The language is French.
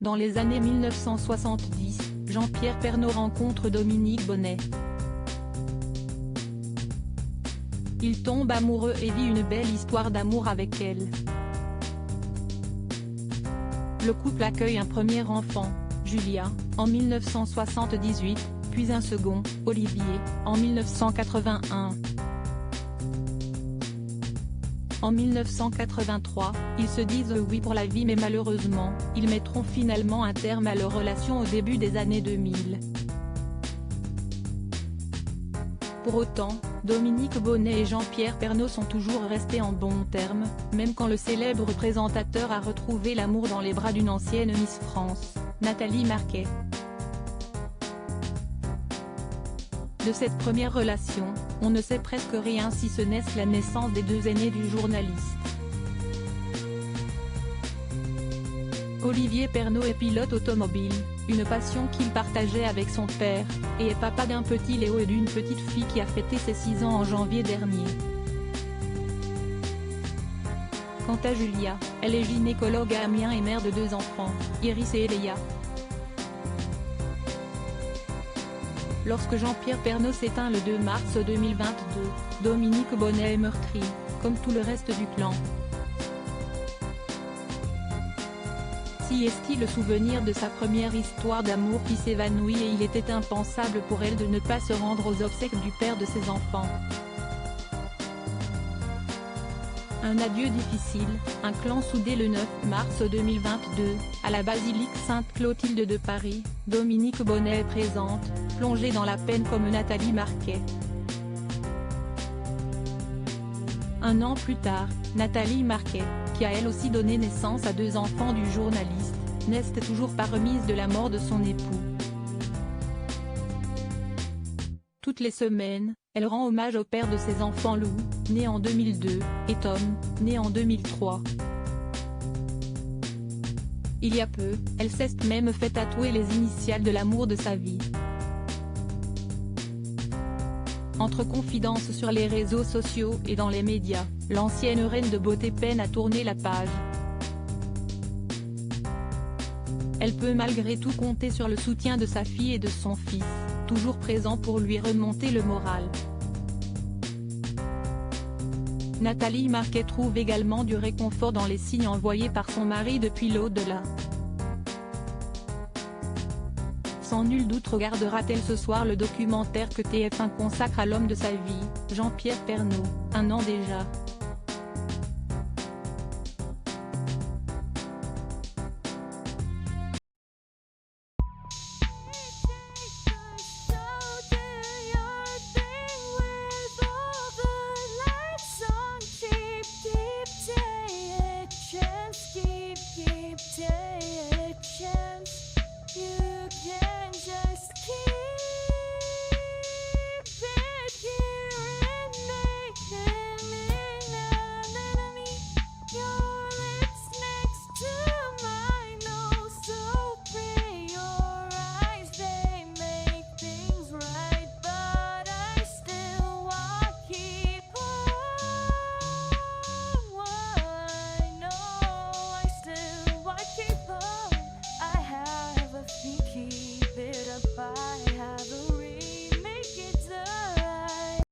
Dans les années 1970, Jean-Pierre Pernaut rencontre Dominique Bonnet. Il tombe amoureux et vit une belle histoire d'amour avec elle. Le couple accueille un premier enfant, Julia, en 1978, puis un second, Olivier, en 1981. En 1983, ils se disent oui pour la vie mais malheureusement, ils mettront finalement un terme à leur relation au début des années 2000. Pour autant, Dominique Bonnet et Jean-Pierre Pernaut sont toujours restés en bons termes, même quand le célèbre présentateur a retrouvé l'amour dans les bras d'une ancienne Miss France, Nathalie Marquet. De cette première relation, on ne sait presque rien si ce n'est la naissance des deux aînés du journaliste. Olivier Pernaut est pilote automobile, une passion qu'il partageait avec son père, et est papa d'un petit Léo et d'une petite fille qui a fêté ses 6 ans en janvier dernier. Quant à Julia, elle est gynécologue à Amiens et mère de 2 enfants, Iris et Eléa. Lorsque Jean-Pierre Pernaut s'éteint le 2 mars 2022, Dominique Bonnet est meurtri, comme tout le reste du clan. Si est-il le souvenir de sa première histoire d'amour qui s'évanouit et il était impensable pour elle de ne pas se rendre aux obsèques du père de ses enfants. Un adieu difficile, un clan soudé le 9 mars 2022, à la basilique Sainte-Clotilde de Paris, Dominique Bonnet est présente, plongée dans la peine comme Nathalie Marquet. Un an plus tard, Nathalie Marquet, qui a elle aussi donné naissance à 2 enfants du journaliste, n'est toujours pas remise de la mort de son époux. Toutes les semaines, elle rend hommage au père de ses enfants Lou, né en 2002, et Tom, né en 2003. Il y a peu, elle s'est même fait tatouer les initiales de l'amour de sa vie. Entre confidences sur les réseaux sociaux et dans les médias, l'ancienne reine de beauté peine à tourner la page. Elle peut malgré tout compter sur le soutien de sa fille et de son fils, toujours présents pour lui remonter le moral. Nathalie Marquet trouve également du réconfort dans les signes envoyés par son mari depuis l'au-delà. Sans nul doute regardera-t-elle ce soir le documentaire que TF1 consacre à l'homme de sa vie, Jean-Pierre Pernaut, un an déjà.